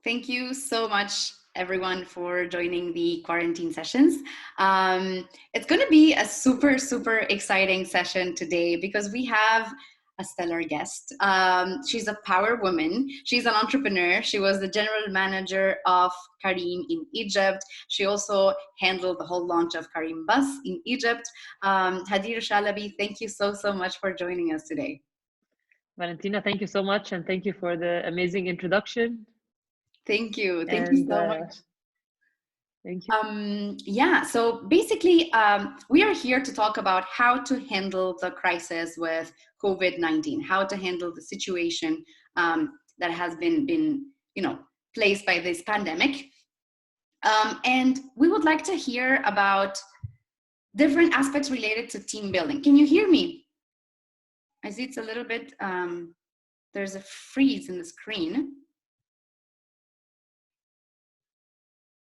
Thank you so much, everyone, for joining the quarantine sessions. It's going to be a super, super exciting session today because we have a stellar guest. She's a power woman. She's an entrepreneur. She was the general manager of Careem in Egypt. She also handled the whole launch of Careem Bus in Egypt. Hadeer Shalaby, thank you so, so much for joining us today. Valentina, thank you so much, and thank you for the amazing introduction. Thank you. Thank you so much. Thank you. Yeah, so basically, we are here to talk about how to handle the crisis with COVID-19, how to handle the situation that has been placed by this pandemic. And we would like to hear about different aspects related to team building. Can you hear me? I see it's a little bit, there's a freeze in the screen.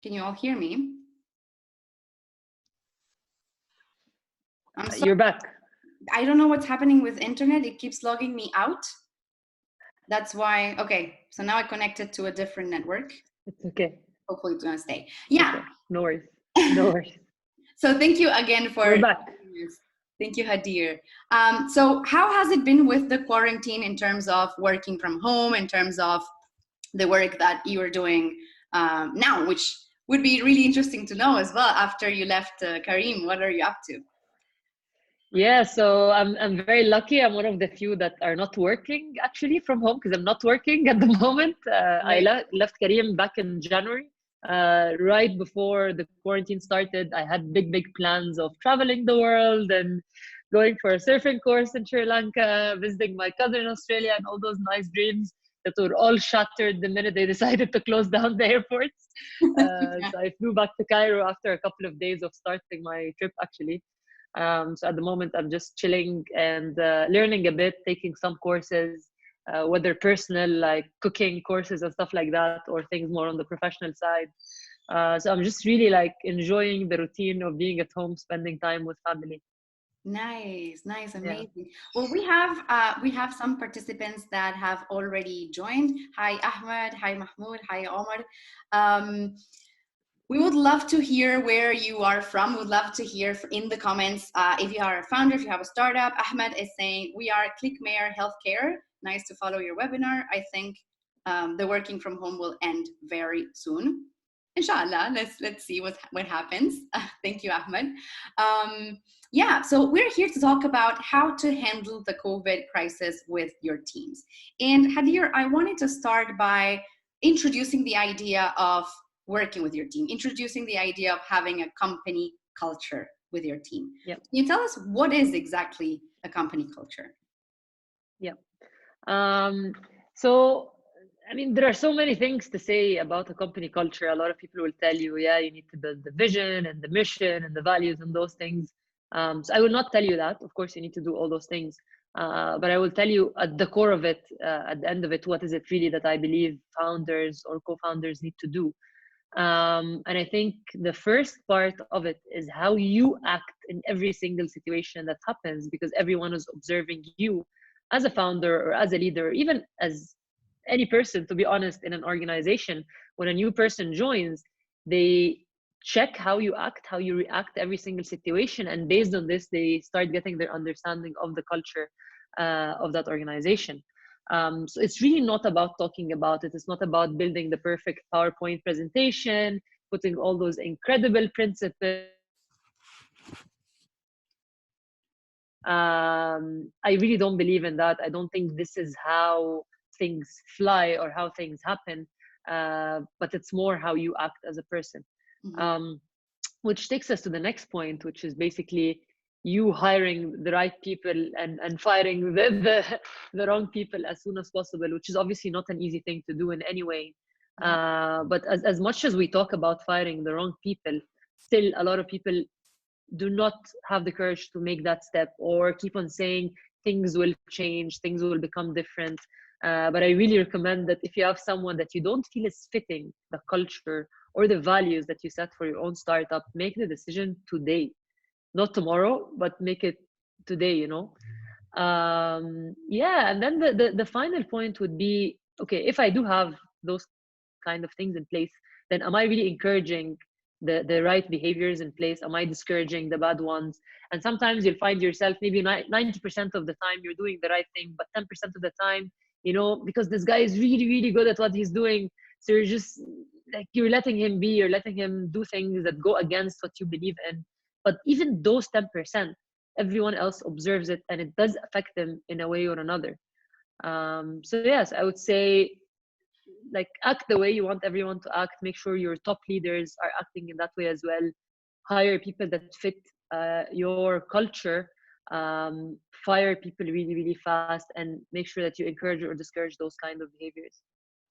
Can you all hear me? I'm sorry. You're back. I don't know what's happening with internet. It keeps logging me out. That's why. Okay, so now I connected to a different network. It's okay. Hopefully it's gonna stay. Yeah. Okay. No worries. No worries. So thank you again for. We're back. Thank you, Hadeer. So how has it been with the quarantine in terms of working from home, in terms of the work that you are doing now, which would be really interesting to know as well after you left Careem. What are you up to? Yeah, so I'm very lucky. I'm one of the few that are not working actually from home because I'm not working at the moment. I left Careem back in January. Right before the quarantine started, I had big plans of traveling the world and going for a surfing course in Sri Lanka, visiting my cousin in Australia, and all those nice dreams that were all shattered the minute they decided to close down the airports. So I flew back to Cairo after a couple of days of starting my trip actually. So at the moment, I'm just chilling and learning a bit, taking some courses, whether personal, like cooking courses and stuff like that, or things more on the professional side. So I'm just really like enjoying the routine of being at home, spending time with family. Nice, amazing. Yeah. Well, we have some participants that have already joined. Hi, Ahmed. Hi, Mahmoud. Hi, Omar. We would love to hear where you are from. We'd love to hear in the comments if you are a founder, if you have a startup. Ahmed is saying, we are ClickMayor Healthcare. Nice to follow your webinar. I think the working from home will end very soon. Inshallah, let's see what happens. Thank you, Ahmed. Yeah, so we're here to talk about how to handle the COVID crisis with your teams. And Hadeer, I wanted to start by introducing the idea of working with your team, introducing the idea of having a company culture with your team. Yep. Can you tell us what is exactly a company culture? Yeah. So, I mean, there are so many things to say about a company culture. A lot of people will tell you, yeah, you need to build the vision and the mission and the values and those things. So I will not tell you that. Of course, you need to do all those things. But I will tell you at the core of it, at the end of it, what is it really that I believe founders or co-founders need to do? And I think the first part of it is how you act in every single situation that happens, because everyone is observing you as a founder or as a leader, even as any person, to be honest, in an organization. When a new person joins, they check how you act, how you react to every single situation. And based on this, they start getting their understanding of the culture of that organization. So it's really not about talking about it. It's not about building the perfect PowerPoint presentation, putting all those incredible principles. I really don't believe in that. I don't think this is how things fly or how things happen, but it's more how you act as a person. Mm-hmm. Which takes us to the next point, which is basically you hiring the right people and firing the wrong people as soon as possible, which is obviously not an easy thing to do in any way. But as much as we talk about firing the wrong people, still a lot of people do not have the courage to make that step, or keep on saying things will change, things will become different. But I really recommend that if you have someone that you don't feel is fitting the culture or the values that you set for your own startup, make the decision today. Not tomorrow, but make it today, you know? Yeah, and then the final point would be, okay, if I do have those kind of things in place, then am I really encouraging the right behaviors in place? Am I discouraging the bad ones? And sometimes you'll find yourself maybe 90% of the time you're doing the right thing, but 10% of the time, you know, because this guy is really, really good at what he's doing, so you're just like, you're letting him be, you're letting him do things that go against what you believe in. But even those 10%, everyone else observes it, and it does affect them in a way or another. So yes, I would say, like, act the way you want everyone to act. Make sure your top leaders are acting in that way as well. Hire people that fit your culture. Fire people really, really fast, and make sure that you encourage or discourage those kind of behaviors.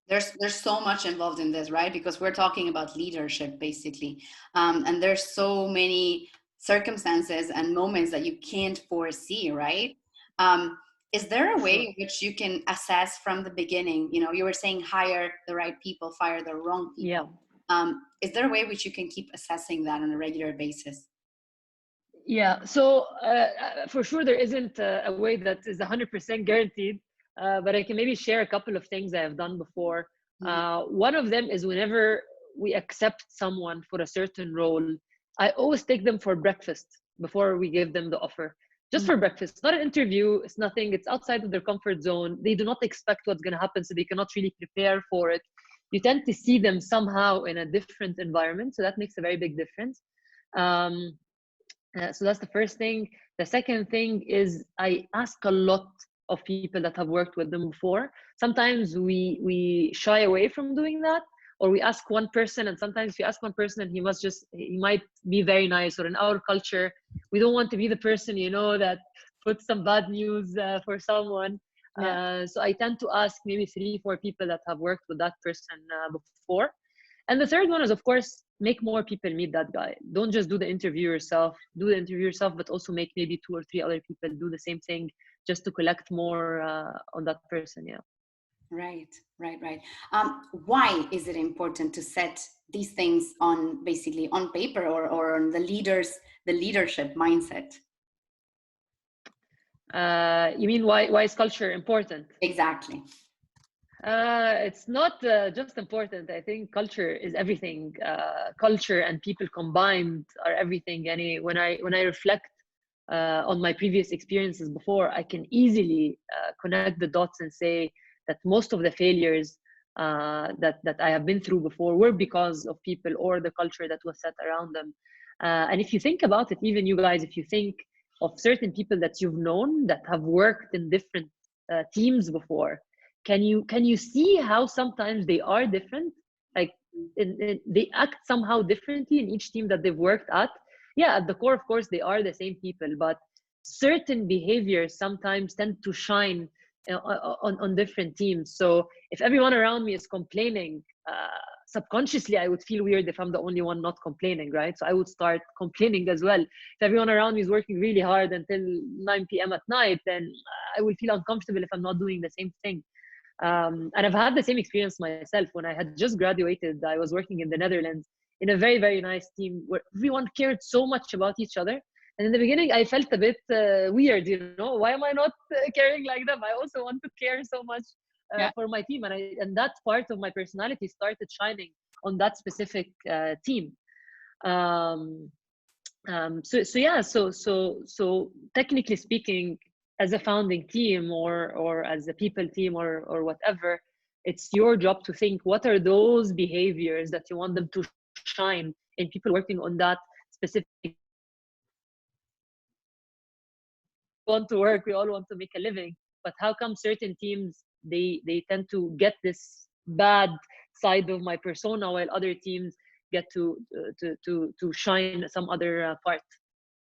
There's so much involved in this, right? Because we're talking about leadership basically, and there's so many circumstances and moments that you can't foresee, right? Is there a way Sure. in which you can assess from the beginning? You know, you were saying hire the right people, fire the wrong Yeah. people. Is there a way which you can keep assessing that on a regular basis? Yeah, so for sure there isn't a way that is 100% guaranteed, but I can maybe share a couple of things I have done before. Mhm. One of them is whenever we accept someone for a certain role, I always take them for breakfast before we give them the offer. Just Mhm. for breakfast, not an interview, it's nothing, it's outside of their comfort zone. They do not expect what's going to happen, so they cannot really prepare for it. You tend to see them somehow in a different environment, so that makes a very big difference. Um, so that's the first thing. The second thing is I ask a lot of people that have worked with them before. Sometimes we shy away from doing that, or we ask one person, and sometimes if you ask one person and he might be very nice. Or in our culture, we don't want to be the person, you know, that puts some bad news for someone. Yeah. So I tend to ask maybe 3 4 people that have worked with that person before. And the third one is, of course, make more people meet that guy. Don't just do the interview yourself. Do the interview yourself, but also make maybe 2 or 3 other people do the same thing, just to collect more on that person. Yeah. Right, right, right. Why is it important to set these things on basically on paper or on the leadership mindset? You mean why is culture important? Exactly. It's not just important. I think culture is everything. Culture and people combined are everything. And when I reflect on my previous experiences before, I can easily connect the dots and say that most of the failures that I have been through before were because of people or the culture that was set around them. And if you think about it, even you guys, if you think of certain people that you've known that have worked in different teams before, can you see how sometimes they are different? Like they act somehow differently in each team that they've worked at. Yeah, at the core, of course, they are the same people, but certain behaviors sometimes tend to shine on different teams. So if everyone around me is complaining, subconsciously I would feel weird if I'm the only one not complaining, right? So I would start complaining as well. If everyone around me is working really hard until 9 p.m. at night, then I will feel uncomfortable if I'm not doing the same thing. And I've had the same experience myself. When I had just graduated, I was working in the Netherlands in a very, very nice team where everyone cared so much about each other. And in the beginning, I felt a bit weird, you know, why am I not caring like them? I also want to care so much Yeah. for my team. And that part of my personality started shining on that specific team. Um, so yeah, so technically speaking, as a founding team or as a people team or whatever, it's your job to think what are those behaviors that you want them to shine in people working on that specific. Want to work, we all want to make a living, but how come certain teams they tend to get this bad side of my persona, while other teams get to shine some other part?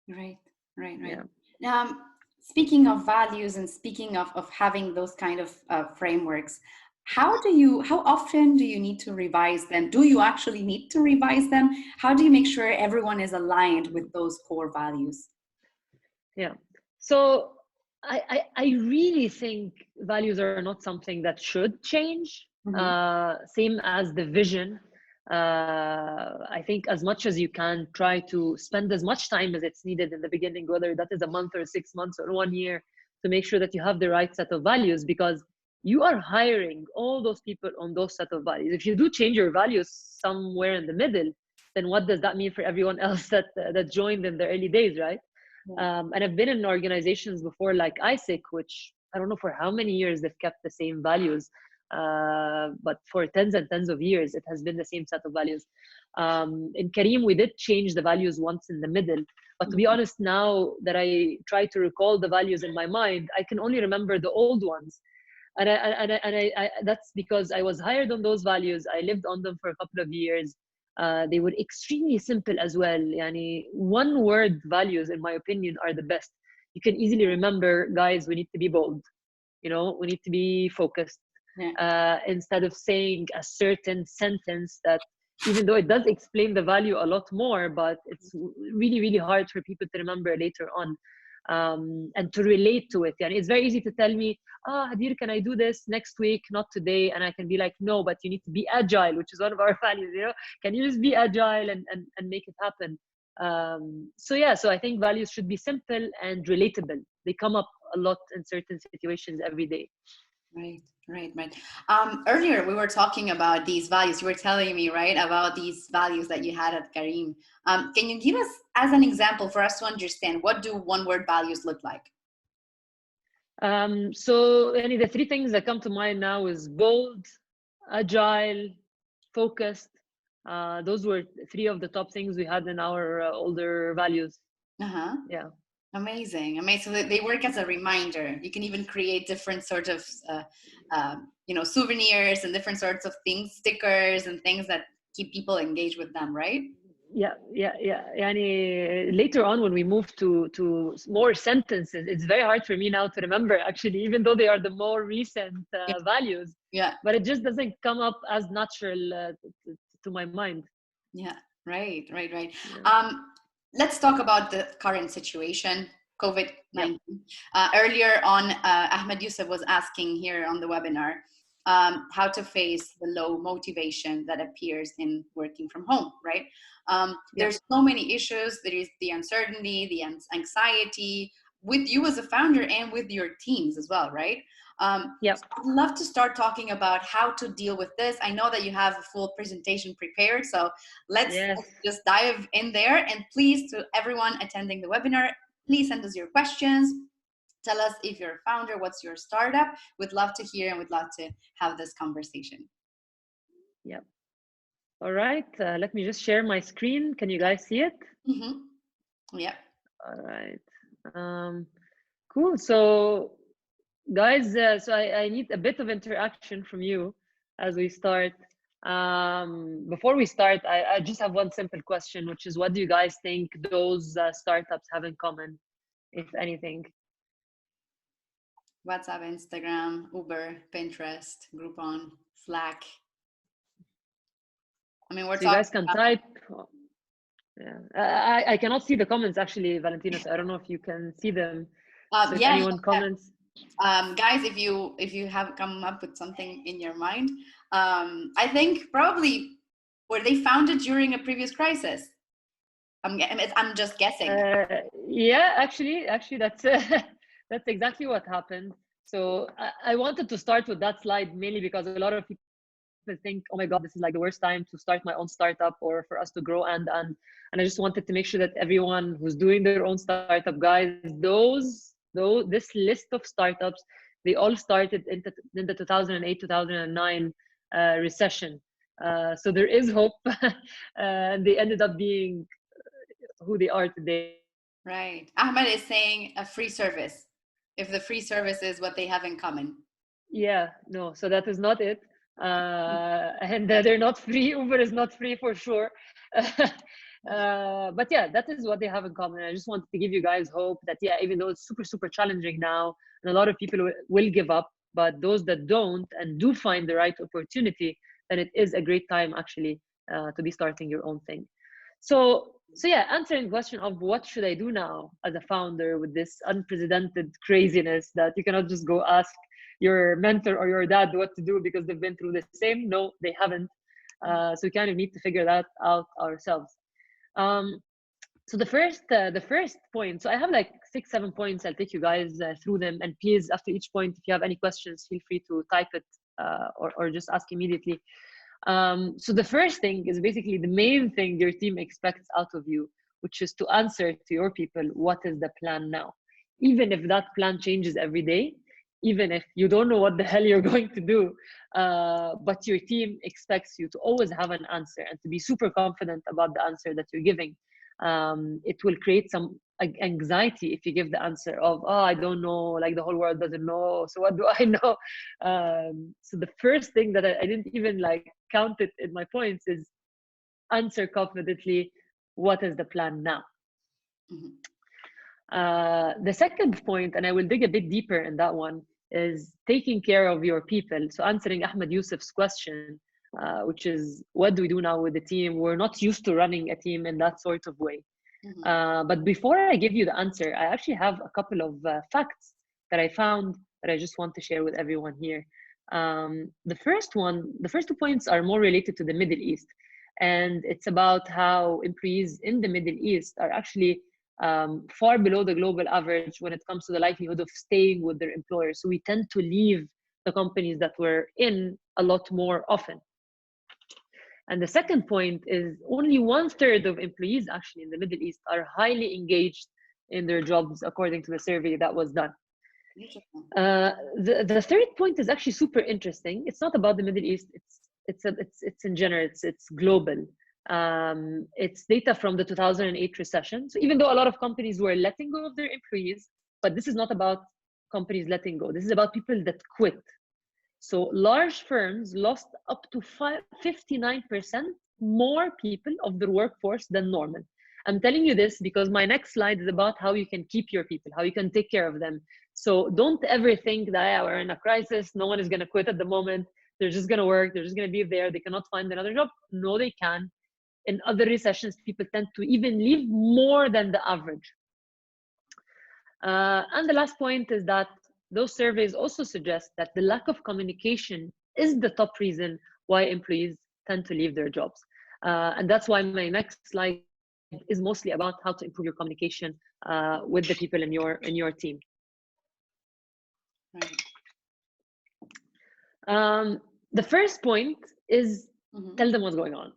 Right, right, right. Yeah. Speaking of values and speaking of having those kind of frameworks, how often do you need to revise them? Do you actually need to revise them? How do you make sure everyone is aligned with those core values? Yeah. So I really think values are not something that should change. Mhm. Same as the vision. I think as much as you can, try to spend as much time as it's needed in the beginning, whether that is a month or 6 months or 1 year, to make sure that you have the right set of values. Because you are hiring all those people on those set of values. If you do change your values somewhere in the middle, then what does that mean for everyone else that joined in the early days, right? And I've been in organizations before like ISIC, which I don't know for how many years they've kept the same values, but for tens and tens of years it has been the same set of values. In Careem, we did change the values once in the middle, but to be honest, now that I try to recall the values in my mind, I can only remember the old ones. And that's because I was hired on those values. I lived on them for a couple of years. They were extremely simple as well. Yani, one word values, in my opinion, are the best. You can easily remember, guys, we need to be bold. You know, we need to be focused. Instead of saying a certain sentence that, even though it does explain the value a lot more, but it's really, really hard for people to remember later on. And to relate to it. And it's very easy to tell me, Hadeer, can I do this next week? Not today. And I can be like, no, but you need to be agile, which is one of our values, you know, can you just be agile and make it happen? So yeah, so I think values should be simple and relatable. They come up a lot in certain situations every day. Right. Earlier we were talking about these values. You were telling me, right, about these values that you had at Careem. Can you give us as an example for us to understand, what do one-word values look like? So the three things that come to mind now is bold, agile, focused. Those were three of the top things we had in our older values. Yeah. Amazing. So they work as a reminder. You can even create different sort of, souvenirs and different sorts of things, stickers and things that keep people engaged with them, right? Yeah. Yani, later on, when we move to more sentences, it's very hard for me now to remember, actually, even though they are the more recent values. Yeah. But it just doesn't come up as natural to my mind. Yeah. Right. Yeah. Let's talk about the current situation, COVID-19. Yep. Earlier on, Ahmed Yusuf was asking here on the webinar how to face the low motivation that appears in working from home, right? There's so many issues. There is the uncertainty, the anxiety with you as a founder and with your teams as well, right? So I'd love to start talking about how to deal with this. I know that you have a full presentation prepared, so let's just dive in there. And please, to everyone attending the webinar, please send us your questions. Tell us if you're a founder, what's your startup. We'd love to hear and we'd love to have this conversation. Yep. All right, let me just share my screen. Can you guys see it? Yeah. All right. Cool. So guys, so I need a bit of interaction from you as we start. Before we start, I just have one simple question, which is, what do you guys think those startups have in common, if anything? WhatsApp, Instagram, Uber, Pinterest, Groupon, Slack. I mean, we're so you guys can type. Yeah, I cannot see the comments actually, Valentina. So I don't know if you can see them. So if anyone comments. Guys, if you have come up with something in your mind, I think probably were they founded during a previous crisis? I'm just guessing. Yeah, actually, that's that's exactly what happened. So I wanted to start with that slide mainly because a lot of people think, oh my God, this is like the worst time to start my own startup or for us to grow. And I just wanted to make sure that everyone who's doing their own startup, guys, this list of startups, they all started in the 2008, 2009 recession. So there is hope, and they ended up being who they are today. Right. Ahmed is saying a free service. If the free service is what they have in common. Yeah, no, so that is not it. And they're not free. Uber is not free for sure. But yeah, that is what they have in common. I just wanted to give you guys hope that, yeah, even though it's super, super challenging now, and a lot of people will give up, but those that don't and do find the right opportunity, then it is a great time actually to be starting your own thing. So yeah, answering the question of what should I do now as a founder with this unprecedented craziness that you cannot just go ask your mentor or your dad what to do because they've been through the same. No, they haven't. So we kind of need to figure that out ourselves. So the first point, so I have like 6 7 points. I'll take you guys through them, and please, after each point, if you have any questions, feel free to type it or just ask immediately. So the first thing is basically the main thing your team expects out of you, which is to answer to your people, what is the plan now? Even if that plan changes every day, even if you don't know what the hell you're going to do, but your team expects you to always have an answer and to be super confident about the answer that you're giving. It will create some anxiety if you give the answer of, oh, I don't know, like the whole world doesn't know, so what do I know? So the first thing that I didn't even like count it in my points is answer confidently, what is the plan now? The second point, and I will dig a bit deeper in that one, is taking care of your people. So answering Ahmed Yusuf's question, which is, what do we do now with the team? We're not used to running a team in that sort of way. But before I give you the answer, I actually have a couple of facts that I found that I just want to share with everyone here. The first 2 points are more related to the Middle East. And it's about how employees in the Middle East are actually far below the global average when it comes to the likelihood of staying with their employer. So we tend to leave the companies that we're in a lot more often. And the second point is only 1/3 of employees actually in the Middle East are highly engaged in their jobs, according to the survey that was done. The third point is actually super interesting. It's not about the Middle East. It's in general. It's global. It's data from the 2008 recession. So even though a lot of companies were letting go of their employees, but this is not about companies letting go. This is about people that quit. So large firms lost up to 59% more people of their workforce than normal. I'm telling you this because my next slide is about how you can keep your people, how you can take care of them. So don't ever think that, yeah, we're in a crisis, no one is going to quit at the moment, they're just going to work, they're just going to be there, they cannot find another job. No, they can. In other recessions, people tend to even leave more than the average. And the last point is that those surveys also suggest that the lack of communication is the top reason why employees tend to leave their jobs. And that's why my next slide is mostly about how to improve your communication with the people in your team. The first point is tell them what's going on.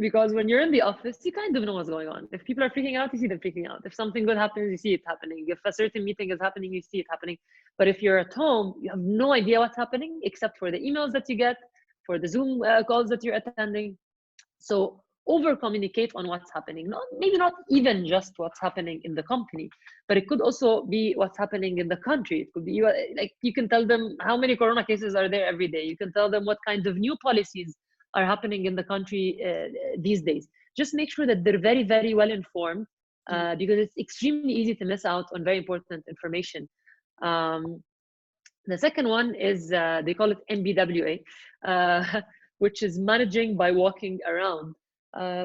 Because when you're in the office, you kind of know what's going on. If people are freaking out, you see them freaking out. If something good happens, you see it happening. If a certain meeting is happening, you see it happening. But if you're at home, you have no idea what's happening except for the emails that you get, for the Zoom calls that you're attending. So over communicate on what's happening. Maybe not even just what's happening in the company, but it could also be what's happening in the country. It could be like you can tell them how many corona cases are there every day. You can tell them what kind of new policies are happening in the country these days. Just make sure that they're very, very well informed because it's extremely easy to miss out on very important information. The second one is, they call it MBWA, which is managing by walking around,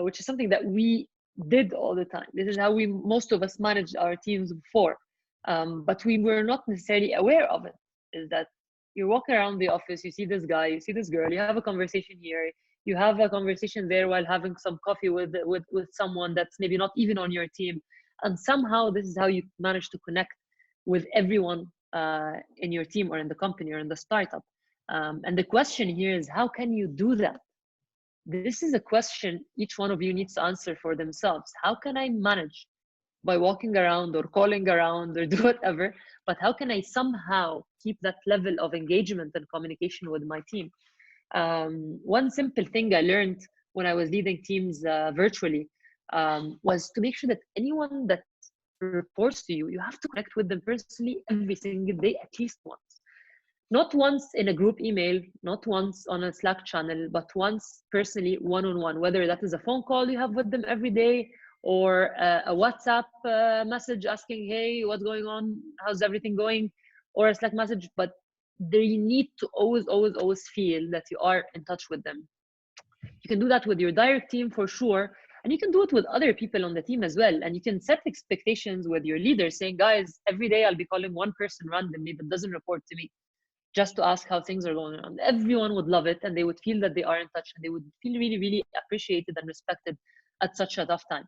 which is something that we did all the time. This is how most of us managed our teams before, but we were not necessarily aware of it, is that you're walking around the office, you see this guy, you see this girl, you have a conversation here, you have a conversation there while having some coffee with someone that's maybe not even on your team. And somehow this is how you manage to connect with everyone in your team or in the company or in the startup. And the question here is, how can you do that? This is a question each one of you needs to answer for themselves. How can I manage by walking around or calling around or do whatever, but how can I somehow keep that level of engagement and communication with my team? One simple thing I learned when I was leading teams virtually was to make sure that anyone that reports to you, you have to connect with them personally every single day, at least once. Not once in a group email, not once on a Slack channel, but once personally, one-on-one, whether that is a phone call you have with them every day or a WhatsApp message asking, hey, what's going on? How's everything going? Or a Slack message, but they need to always feel that you are in touch with them. You can do that with your direct team for sure. And you can do it with other people on the team as well. And you can set expectations with your leaders saying, guys, every day I'll be calling one person randomly that doesn't report to me, just to ask how things are going on. Everyone would love it and they would feel that they are in touch and they would feel really, really appreciated and respected at such a tough time.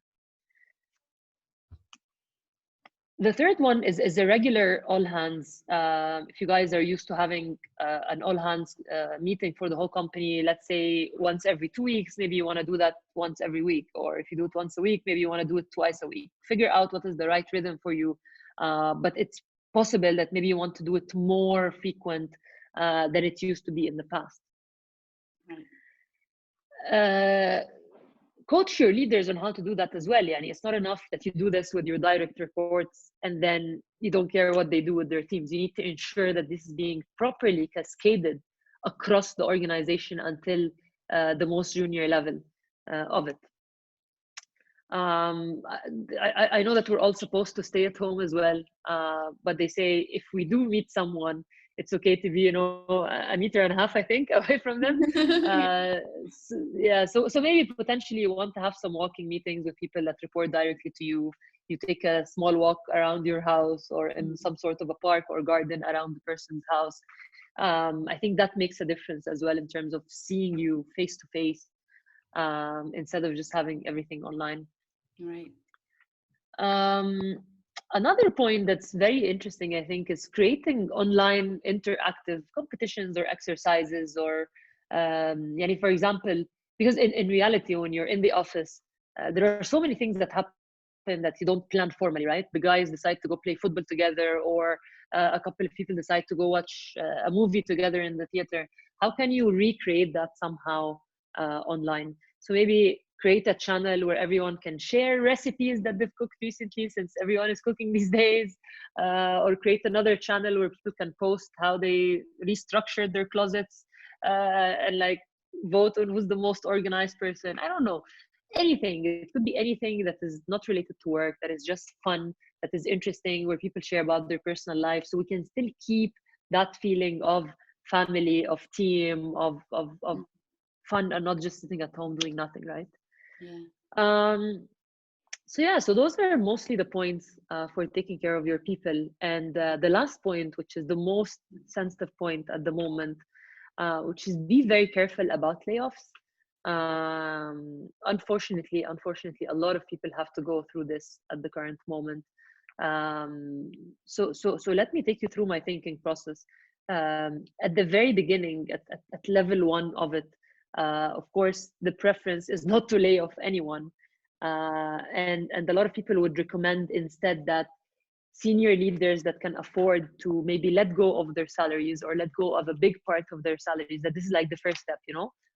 The third one is a regular all hands. If you guys are used to having an all hands meeting for the whole company, let's say once every 2 weeks, maybe you want to do that once every week. Or if you do it once a week, maybe you want to do it twice a week. Figure out what is the right rhythm for you. But it's possible that maybe you want to do it more frequent than it used to be in the past. Coach your leaders on how to do that as well. Yani it's not enough that you do this with your direct reports and then you don't care what they do with their teams. You need to ensure that this is being properly cascaded across the organization until the most junior level of it. I know that we're all supposed to stay at home as well, but they say if we do meet someone, it's okay to be, a meter and a half, I think, away from them. So maybe potentially you want to have some walking meetings with people that report directly to you. You take a small walk around your house or in some sort of a park or garden around the person's house. I think that makes a difference as well in terms of seeing you face to face instead of just having everything online. Right. Another point that's very interesting, I think, is creating online interactive competitions or exercises or, for example, because in reality, when you're in the office, there are so many things that happen that you don't plan formally, right? The guys decide to go play football together, or a couple of people decide to go watch a movie together in the theater. How can you recreate that somehow online? So maybe create a channel where everyone can share recipes that they've cooked recently, since everyone is cooking these days, or create another channel where people can post how they restructured their closets and like vote on who's the most organized person. I don't know, anything. It could be anything that is not related to work, that is just fun, that is interesting, where people share about their personal life, so we can still keep that feeling of family, of team, of fun, and not just sitting at home doing nothing, right? Yeah. So those are mostly the points for taking care of your people. And the last point, which is the most sensitive point at the moment, which is be very careful about layoffs. Unfortunately, a lot of people have to go through this at the current moment. So let me take you through my thinking process. At the very beginning, at level one of it, of course, the preference is not to lay off anyone. And a lot of people would recommend instead that senior leaders that can afford to maybe let go of their salaries or let go of a big part of their salaries, that this is like the first step,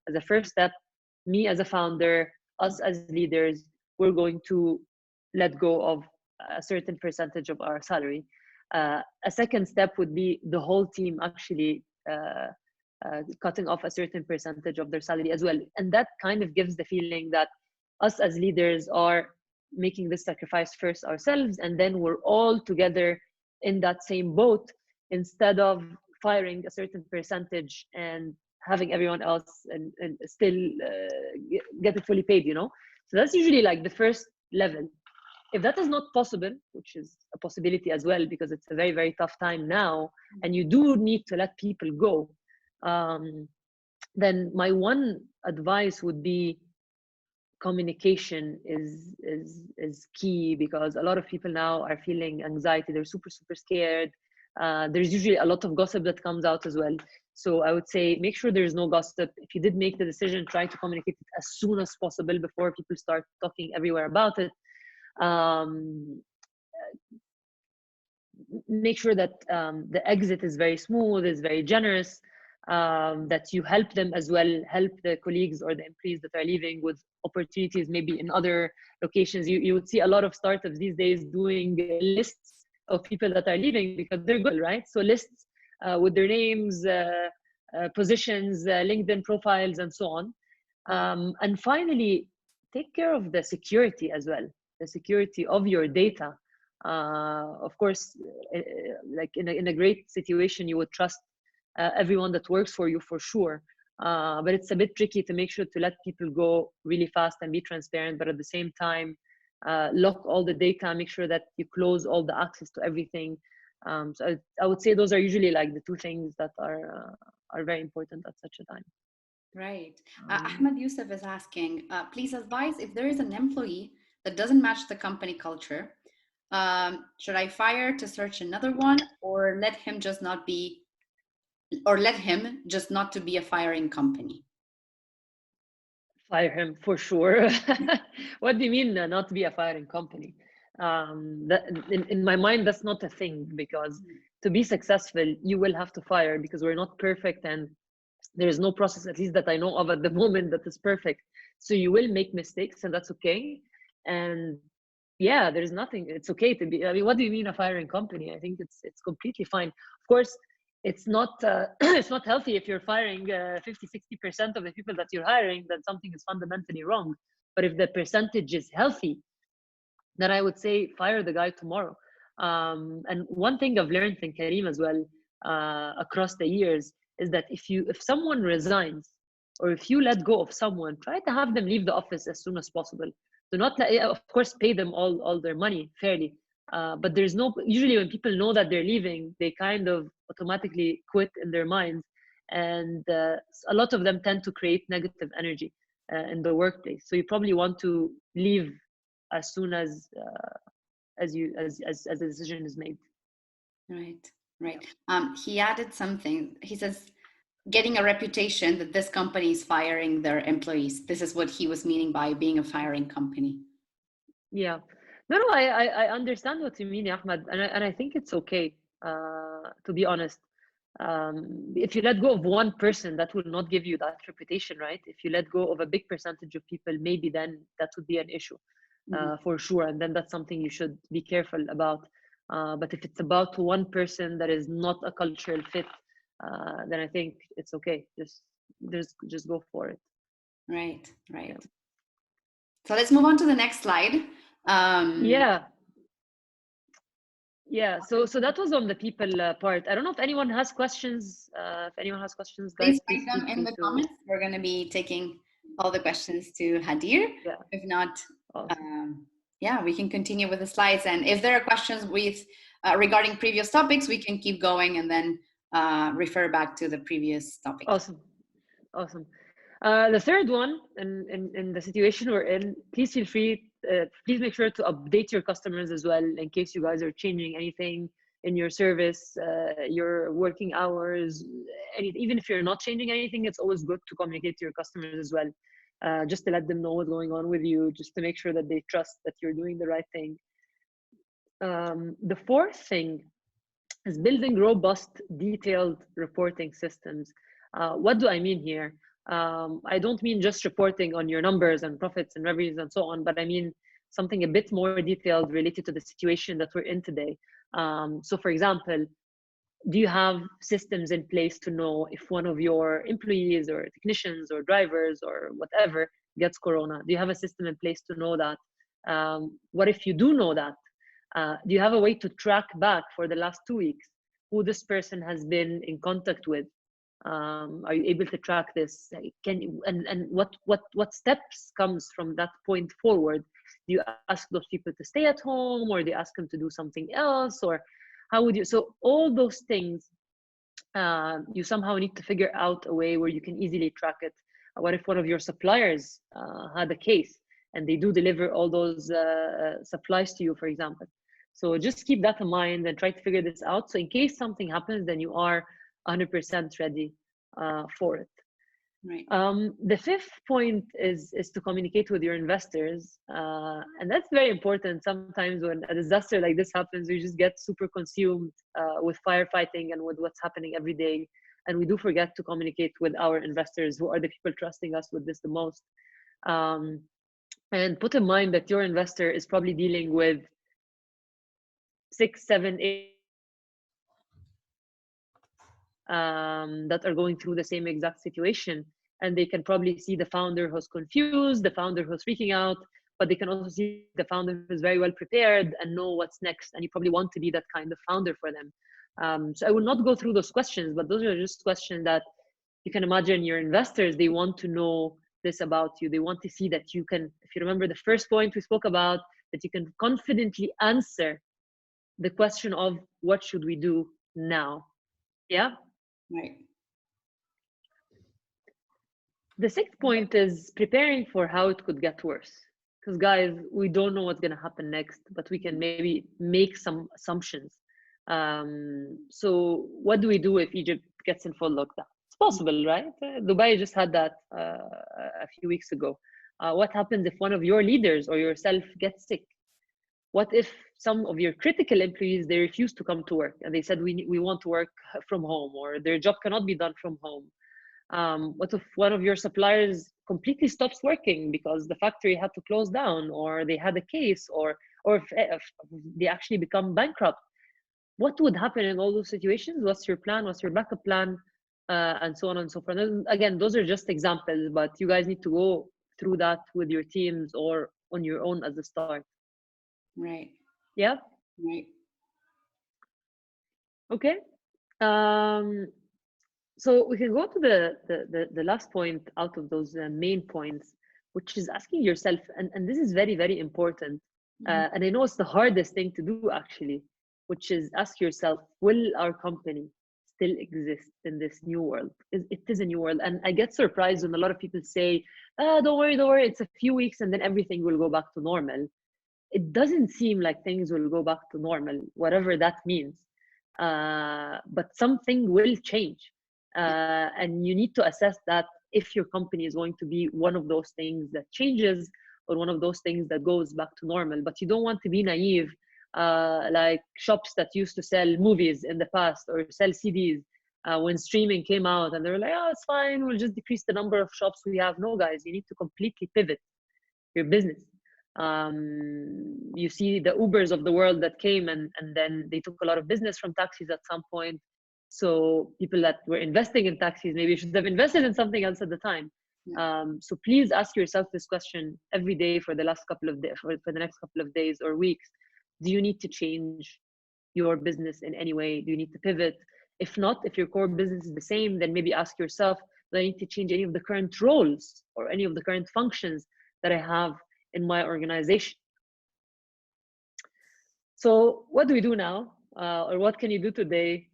as a first step, me as a founder, us as leaders, we're going to let go of a certain percentage of our salary. A second step would be the whole team actually cutting off a certain percentage of their salary as well. And that kind of gives the feeling that us as leaders are making this sacrifice first ourselves, and then we're all together in that same boat, instead of firing a certain percentage and having everyone else and still get it fully paid. So that's usually like the first level. If that is not possible, which is a possibility as well, because it's a very, very tough time now, and you do need to let people go, then my one advice would be communication is key, because a lot of people now are feeling anxiety. They're super scared. There's usually a lot of gossip that comes out as well. So I would say make sure there's no gossip. If you did make the decision, try to communicate it as soon as possible before people start talking everywhere about it. Make sure that the exit is very smooth, is very generous, that you help them as well, help the colleagues or the employees that are leaving with opportunities maybe in other locations. You would see a lot of startups these days doing lists of people that are leaving because they're good, right? So lists with their names, positions, LinkedIn profiles, and so on. And finally, take care of the security as well, the security of your data. Of course, like in a great situation, you would trust everyone that works for you for sure. But it's a bit tricky to make sure to let people go really fast and be transparent, but at the same time, lock all the data, make sure that you close all the access to everything. So I would say those are usually like the two things that are very important at such a time. Right. Ahmed Yusuf is asking, please advise if there is an employee that doesn't match the company culture. Should I fire to search another one, or let him just not be, or let him just not to be a firing company? Fire him for sure. What do you mean not to be a firing company? That in my mind, that's not a thing, because to be successful, you will have to fire, because we're not perfect, and there is no process, at least that I know of at the moment, that is perfect. So you will make mistakes, and that's okay. And yeah, there's nothing. It's okay to be. I mean, what do you mean a firing company? I think it's completely fine. Of course, it's not it's not healthy if you're firing 50-60% of the people that you're hiring. Then something is fundamentally wrong. But if the percentage is healthy, then I would say fire the guy tomorrow. And one thing I've learned in Careem as well, across the years, is that if someone resigns, or if you let go of someone, try to have them leave the office as soon as possible. Do not let, of course, pay them all their money fairly. But there's no, usually when people know that they're leaving, they kind of automatically quit in their minds. And a lot of them tend to create negative energy in the workplace. So you probably want to leave as soon as the decision is made. Right, right. He added something. He says, getting a reputation that this company is firing their employees. This is what he was meaning by being a firing company. Yeah. No, I understand what you mean, Ahmed, and I think it's okay. To be honest, if you let go of one person, that will not give you that reputation, right? If you let go of a big percentage of people, maybe then that would be an issue, for sure, and then that's something you should be careful about. But if it's about one person that is not a cultural fit, then I think it's okay. Just go for it. Right, right. Yeah. So let's move on to the next slide. Um, Yeah. Yeah, so that was on the people part. I don't know if anyone has questions. If anyone has questions, Please guys, write please feel them in free the to. comments. We're going to be taking all the questions to Hadeer. Yeah, If not, awesome. yeah, we can continue with the slides. And if there are questions with regarding previous topics, we can keep going and then refer back to the previous topic. Awesome, awesome. The third one, in the situation we're in, please feel free. Please make sure to update your customers as well, in case you guys are changing anything in your service, your working hours. Even if you're not changing anything, it's always good to communicate to your customers as well, just to let them know what's going on with you, just to make sure that they trust that you're doing the right thing. The fourth thing is building robust, detailed reporting systems. What do I mean here? I don't mean just reporting on your numbers and profits and revenues and so on, but I mean something a bit more detailed related to the situation that we're in today. So, for example, do you have systems in place to know if one of your employees or technicians or drivers or whatever gets corona? Do you have a system in place to know that? What if you do know that? Do you have a way to track back for the last 2 weeks who this person has been in contact with? Are you able to track this? Can you, and what steps comes from that point forward? Do you ask those people to stay at home, or do you ask them to do something else, or how would you? So all those things, you somehow need to figure out a way where you can easily track it. What if one of your suppliers had a case and they do deliver all those supplies to you, for example? So just keep that in mind and try to figure this out. So in case something happens, then you are 100% ready for it. Right. The fifth point is to communicate with your investors, and that's very important. Sometimes when a disaster like this happens, we just get super consumed with firefighting and with what's happening every day, and we do forget to communicate with our investors, who are the people trusting us with this the most. And put in mind that your investor is probably dealing with 6, 7, 8 that are going through the same exact situation, and they can probably see the founder who's confused, the founder who's freaking out, but they can also see the founder who's very well prepared and know what's next, and you probably want to be that kind of founder for them. So I will not go through those questions, but those are just questions that you can imagine your investors, they want to know this about you. They want to see that you can, if you remember the first point we spoke about, that you can confidently answer the question of what should we do now. Yeah. Right. The sixth point is preparing for how it could get worse. Because guys, we don't know what's going to happen next, but we can maybe make some assumptions. So what do we do if Egypt gets in full lockdown? It's possible, right? Dubai just had that a few weeks ago. What happens if one of your leaders or yourself gets sick? What if some of your critical employees, they refuse to come to work and they said, we want to work from home, or their job cannot be done from home? What if one of your suppliers completely stops working because the factory had to close down, or they had a case, or if they actually become bankrupt? What would happen in all those situations? What's your plan? What's your backup plan? And so on and so forth. And again, those are just examples, but you guys need to go through that with your teams or on your own as a start. Right. Yeah. Right. Okay. So we can go to the last point out of those main points, which is asking yourself, and this is very, very important. And I know it's the hardest thing to do actually, which is ask yourself, will our company still exist in this new world? It is a new world. And I get surprised when a lot of people say, don't worry, it's a few weeks and then everything will go back to normal. It doesn't seem like things will go back to normal, whatever that means. But something will change. And you need to assess that if your company is going to be one of those things that changes or one of those things that goes back to normal. But you don't want to be naive, like shops that used to sell movies in the past or sell CDs when streaming came out, and they were like, oh, it's fine, we'll just decrease the number of shops we have. No, guys, you need to completely pivot your business. You see the Ubers of the world that came and then they took a lot of business from taxis at some point. So people that were investing in taxis maybe should have invested in something else at the time. So please ask yourself this question every day for the last couple of days, for the next couple of days or weeks. Do you need to change your business in any way? Do you need to pivot? If not, if your core business is the same, then maybe ask yourself, do I need to change any of the current roles or any of the current functions that I have in my organization? So what do we do now? Or what can you do today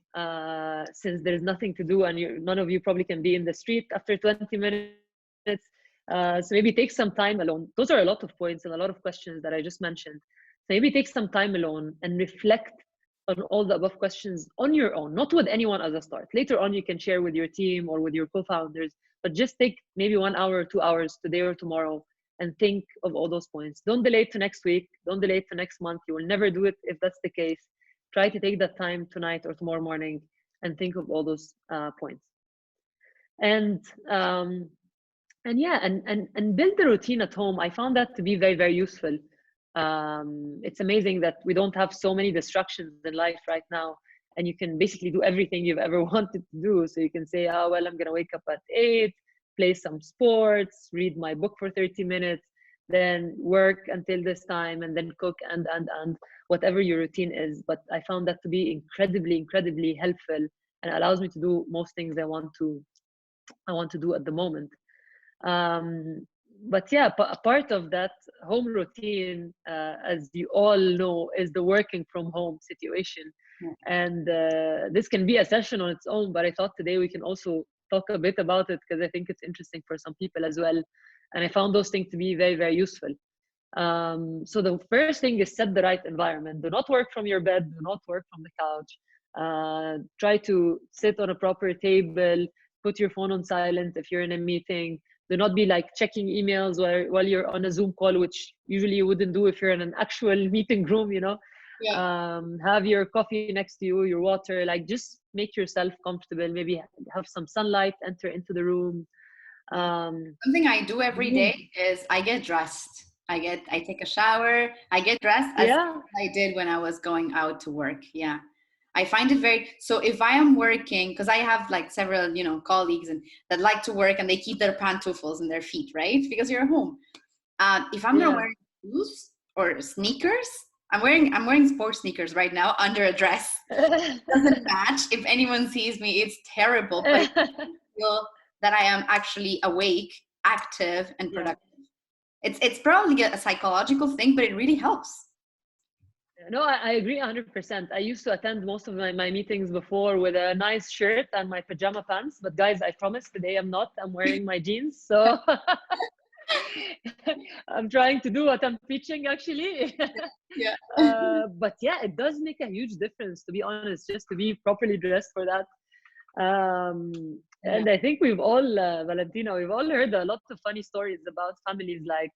since there's nothing to do and none of you probably can be in the street after 20 minutes? So maybe take some time alone. Those are a lot of points and a lot of questions that I just mentioned. So maybe take some time alone and reflect on all the above questions on your own, not with anyone as a start. Later on, you can share with your team or with your co-founders, but just take maybe 1 hour or 2 hours today or tomorrow and think of all those points. Don't delay it to next week. Don't delay it to next month. You will never do it if that's the case. Try to take that time tonight or tomorrow morning and think of all those points. And build the routine at home. I found that to be very, very useful. It's amazing that we don't have so many distractions in life right now, and you can basically do everything you've ever wanted to do. So you can say, oh, well, I'm gonna wake up at 8, play some sports, read my book for 30 minutes, then work until this time, and then cook and whatever your routine is. But I found that to be incredibly, incredibly helpful, and allows me to do most things I want to do at the moment. But yeah, a part of that home routine, as you all know, is the working from home situation. And this can be a session on its own, but I thought today we can also talk a bit about it because I think it's interesting for some people as well. And I found those things to be very, very useful. So the first thing is set the right environment. Do not work from your bed. Do not work from the couch. Try to sit on a proper table. Put your phone on silent if you're in a meeting. Do not be like checking emails while you're on a Zoom call, which usually you wouldn't do if you're in an actual meeting room, you know. Yeah. Have your coffee next to you, your water, like just make yourself comfortable. Maybe have some sunlight enter into the room. Something I do every day is I get dressed. I take a shower, I get dressed as I did when I was going out to work. Yeah. I find it very, so if I am working, because I have like several, colleagues that like to work and they keep their pantoufles in their feet, right? Because you're home. If I'm not wearing shoes or sneakers, I'm wearing sports sneakers right now under a dress. It doesn't match. If anyone sees me, it's terrible. But I feel that I am actually awake, active, and productive. It's probably a psychological thing, but it really helps. No, I agree 100%. I used to attend most of my meetings before with a nice shirt and my pajama pants. But guys, I promise today I'm not. I'm wearing my jeans. So I'm trying to do what I'm preaching actually. Yeah. But yeah, it does make a huge difference, to be honest, just to be properly dressed for that. Yeah. And I think we've all, Valentina, we've all heard a lot of funny stories about families like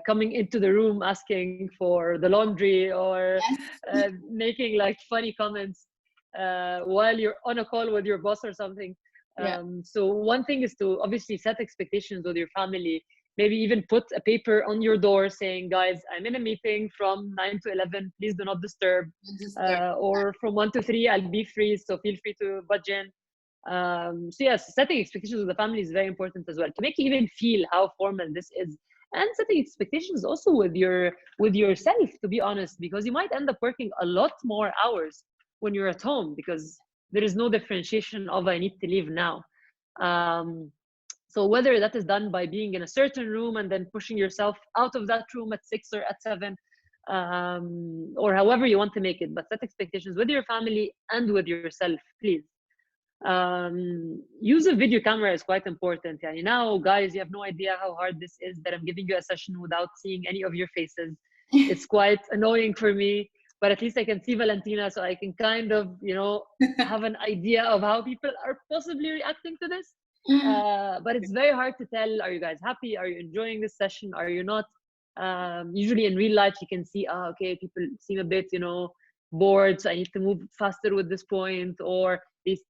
coming into the room asking for the laundry, or Yes. making like funny comments while you're on a call with your boss or something. Yeah. So one thing is to obviously set expectations with your family. Maybe even put a paper on your door saying, guys, I'm in a meeting from 9 to 11. Please do not disturb. Just Or from 1 to 3, I'll be free. So feel free to budge in. So yes, setting expectations with the family is very important as well, to make you even feel how formal this is. And setting expectations also with yourself, to be honest, because you might end up working a lot more hours when you're at home, because there is no differentiation of I need to leave now. So whether that is done by being in a certain room and then pushing yourself out of that room at 6 or at 7, or however you want to make it, but set expectations with your family and with yourself, please. Use a video camera is quite important. And now, guys, you have no idea how hard this is, that I'm giving you a session without seeing any of your faces. It's quite annoying for me, but at least I can see Valentina, so I can kind of, have an idea of how people are possibly reacting to this. But it's very hard to tell, are you guys happy? Are you enjoying this session? Are you not? Usually in real life, you can see, okay, people seem a bit, bored, so I need to move faster with this point, or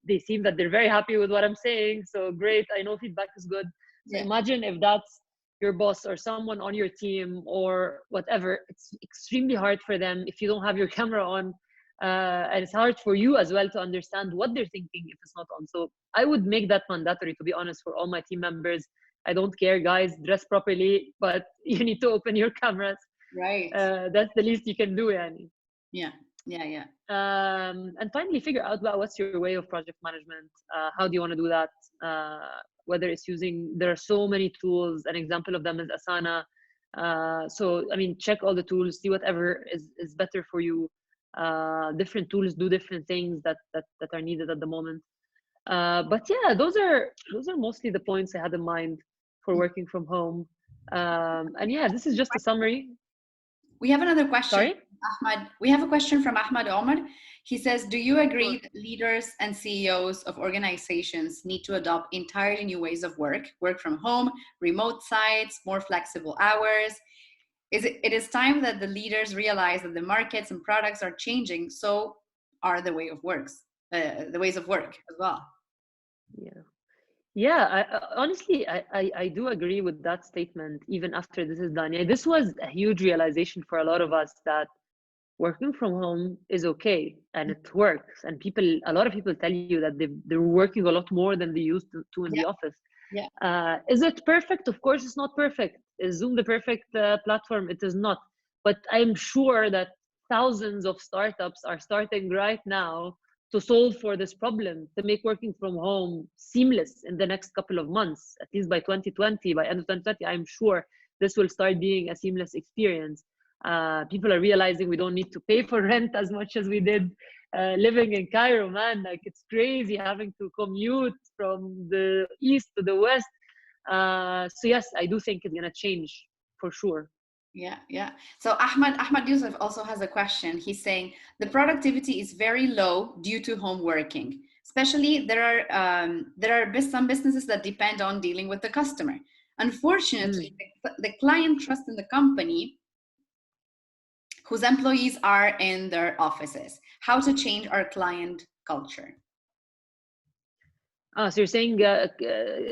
they seem that they're very happy with what I'm saying. So great, I know feedback is good. So Yeah. imagine if that's your boss or someone on your team or whatever, it's extremely hard for them if you don't have your camera on. And it's hard for you as well to understand what they're thinking if it's not on. So I would make that mandatory, to be honest, for all my team members. I don't care, guys, dress properly, but you need to open your cameras. Right. That's the least you can do, Yani. Yeah. Yeah. And finally, figure out what's your way of project management. How do you want to do that? Whether it's using, there are so many tools. An example of them is Asana. So, I mean, check all the tools, see whatever is better for you. Different tools do different things that are needed at the moment. But yeah, those are mostly the points I had in mind for working from home. And yeah, this is just a summary. We have another question. Sorry? Ahmad, we have a question from Ahmad Omar. He says, do you agree Sure. that leaders and CEOs of organizations need to adopt entirely new ways of work from home, remote sites, more flexible hours? It is time that the leaders realize that the markets and products are changing, so are the ways of work as well. Yeah, honestly, I do agree with that statement, even after this is done. Yeah, this was a huge realization for a lot of us, that working from home is okay and it works. And a lot of people tell you that they're working a lot more than they used to in the office. Yeah. Is it perfect? Of course, it's not perfect. Is Zoom the perfect platform? It is not. But I'm sure that thousands of startups are starting right now to solve for this problem, to make working from home seamless in the next couple of months, at least by 2020, by end of 2020, I'm sure this will start being a seamless experience. People are realizing we don't need to pay for rent as much as we did living in Cairo, man. Like, it's crazy having to commute from the east to the west. So yes, I do think it's gonna change for sure. Yeah. So Ahmad Yusuf also has a question. He's saying the productivity is very low due to home working. Especially there are some businesses that depend on dealing with the customer. Unfortunately, the client trusts in the company whose employees are in their offices. How to change our client culture? So you're saying,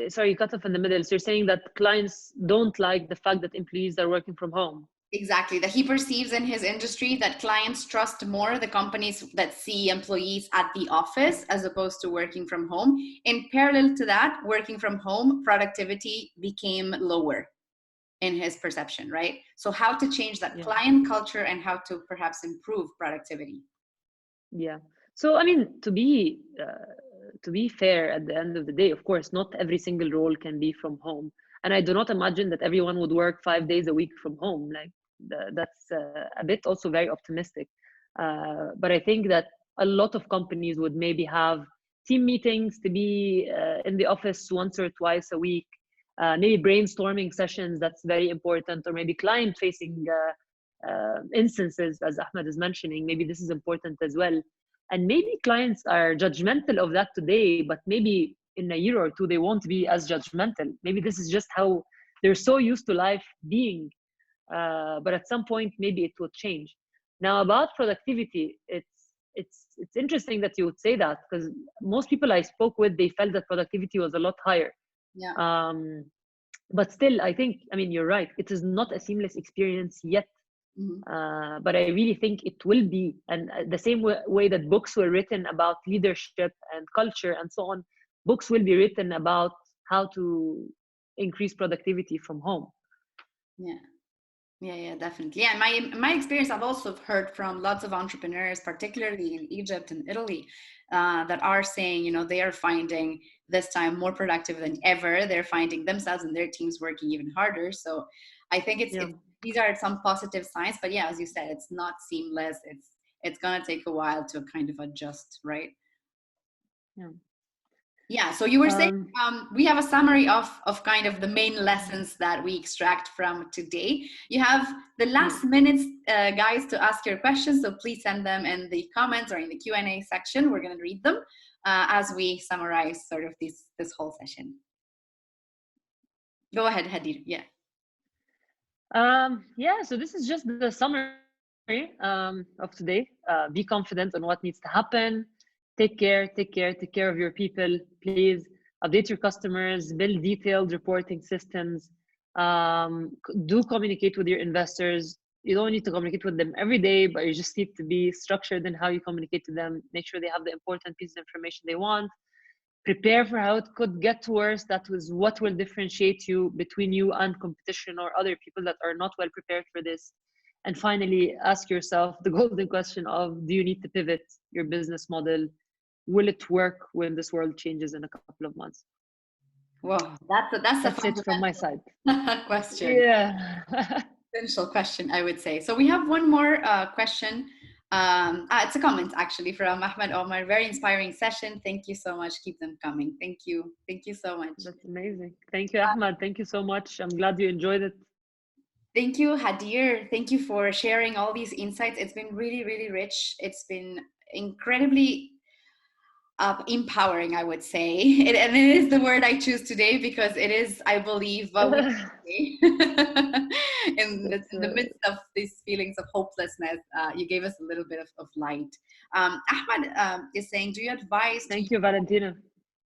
sorry, you cut off in the middle. So you're saying that clients don't like the fact that employees are working from home. Exactly. That he perceives in his industry that clients trust more the companies that see employees at the office as opposed to working from home. In parallel to that, working from home, productivity became lower in his perception, right? So how to change that client culture and how to perhaps improve productivity? Yeah. So, I mean, to be fair, at the end of the day, of course, not every single role can be from home. And I do not imagine that everyone would work 5 days a week from home. Like, that's a bit also very optimistic. But I think that a lot of companies would maybe have team meetings to be in the office once or twice a week. maybe brainstorming sessions, that's very important, or maybe client facing instances, as Ahmed is mentioning, maybe this is important as well. And maybe clients are judgmental of that today, but maybe in a year or two, they won't be as judgmental. Maybe this is just how they're so used to life being. But at some point, maybe it will change. Now, about productivity, it's interesting that you would say that, because most people I spoke with, they felt that productivity was a lot higher. Yeah. But still, I think, I mean, you're right. It is not a seamless experience yet. But I really think it will be. And the same way that books were written about leadership and culture and so on, books will be written about how to increase productivity from home. Yeah, definitely. Yeah, my experience, I've also heard from lots of entrepreneurs, particularly in Egypt and Italy, that are saying, you know, they are finding this time more productive than ever. They're finding themselves and their teams working even harder. So I think these are some positive signs. But yeah, as you said, it's not seamless. It's gonna take a while to kind of adjust, right? Yeah, so you were saying we have a summary of kind of the main lessons that we extract from today. You have the last minutes, guys, to ask your questions. So please send them in the comments or in the Q&A section. We're going to read them as we summarize sort of this whole session. Go ahead, Hadeer. Yeah. Yeah, so this is just the summary of today. Be confident on what needs to happen. Take care of your people, please. Update your customers, build detailed reporting systems. Do communicate with your investors. You don't need to communicate with them every day, but you just need to be structured in how you communicate to them. Make sure they have the important pieces of information they want. Prepare for how it could get worse. That was what will differentiate you between you and competition or other people that are not well prepared for this. And finally, ask yourself the golden question of, do you need to pivot your business model? Will it work when this world changes in a couple of months? Well, that's it from my side. Question. Yeah. Essential question, I would say. So we have one more question. It's a comment actually from Ahmed Omar. Very inspiring session. Thank you so much. Keep them coming. Thank you. Thank you so much. That's amazing. Thank you, Ahmed. Thank you so much. I'm glad you enjoyed it. Thank you, Hadeer. Thank you for sharing all these insights. It's been really, really rich. It's been incredibly empowering, I would say. And it is the word I choose today because it is, I believe, what we say. in the midst of these feelings of hopelessness, you gave us a little bit of light. Ahmed is saying, do you advise... Thank you, Valentina.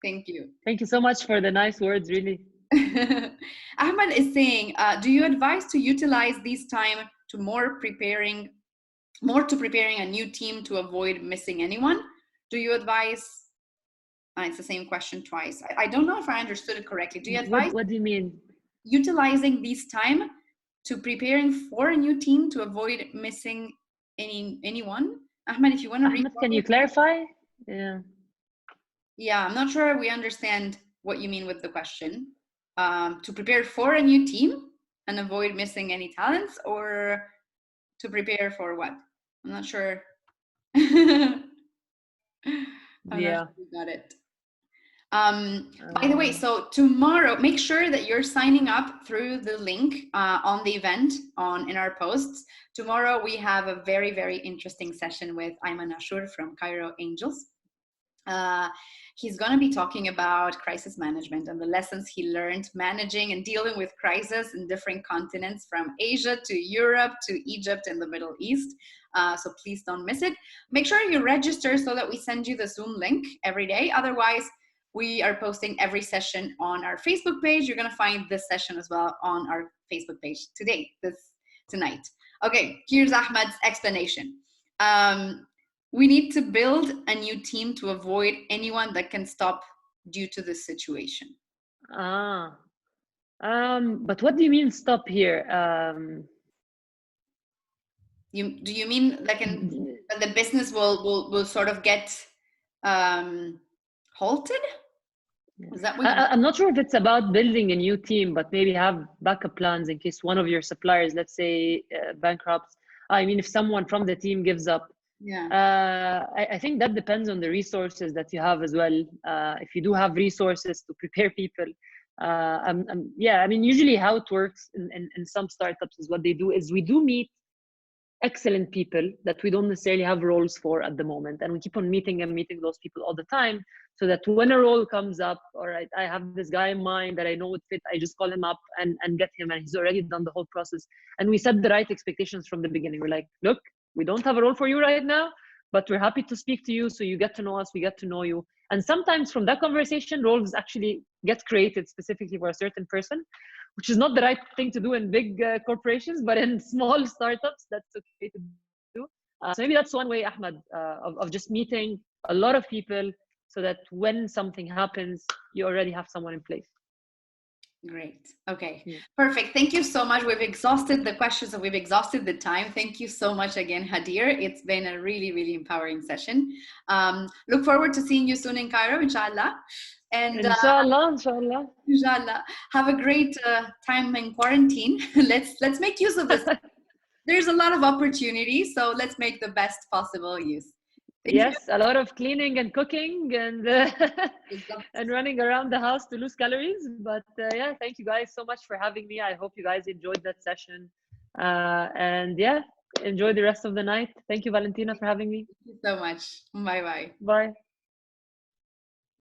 Thank you. Thank you so much for the nice words, really. Ahmed is saying, do you advise to utilize this time to more preparing a new team to avoid missing anyone? Do you advise? It's the same question twice. I don't know if I understood it correctly. Do you advise? What do you mean? Utilizing this time to preparing for a new team to avoid missing anyone? Ahmed, if you want to read. Can you clarify? Yeah. Yeah, I'm not sure we understand what you mean with the question. To prepare for a new team and avoid missing any talents, or to prepare for what? I'm not sure. Yeah. You got it. By the way, so tomorrow, make sure that you're signing up through the link on the event in our posts. Tomorrow, we have a very, very interesting session with Ayman Ashur from Cairo Angels. He's going to be talking about crisis management and the lessons he learned managing and dealing with crisis in different continents, from Asia to Europe to Egypt and the Middle East. So please don't miss it. Make sure you register so that we send you the Zoom link every day. Otherwise, we are posting every session on our Facebook page. You're going to find this session as well on our Facebook page tonight. Okay, here's Ahmed's explanation. We need to build a new team to avoid anyone that can stop due to this situation. But what do you mean stop here? Do you mean like the business will sort of get halted? Is that what I'm not sure if it's about building a new team, but maybe have backup plans in case one of your suppliers, let's say, bankrupts. I mean, if someone from the team gives up. Yeah. I think that depends on the resources that you have as well. If you do have resources to prepare people, Yeah, I mean, usually how it works in some startups is what they do is we do meet excellent people that we don't necessarily have roles for at the moment, and we keep on meeting and meeting those people all the time, so that when a role comes up, all right, I have this guy in mind that I know would fit, I just call him up and get him, and he's already done the whole process, and we set the right expectations from the beginning. We're like, look, we don't have a role for you right now, but we're happy to speak to you, so you get to know us, we get to know you. And sometimes from that conversation, roles actually get created specifically for a certain person, which is not the right thing to do in big corporations, but in small startups, that's okay to do. So maybe that's one way, Ahmed, of just meeting a lot of people, so that when something happens, you already have someone in place. Great. Okay, perfect. Thank you so much. We've exhausted the questions and we've exhausted the time. Thank you so much again, Hadeer. It's been a really, really empowering session. Look forward to seeing you soon in Cairo, inshallah. And inshallah, inshallah. Inshallah. Have a great time in quarantine. Let's make use of this. There's a lot of opportunities, so let's make the best possible use. Yes, a lot of cleaning and cooking and and running around the house to lose calories. But yeah, thank you guys so much for having me. I hope you guys enjoyed that session. And yeah, enjoy the rest of the night. Thank you, Valentina, for having me. Thank you so much. Bye-bye. Bye.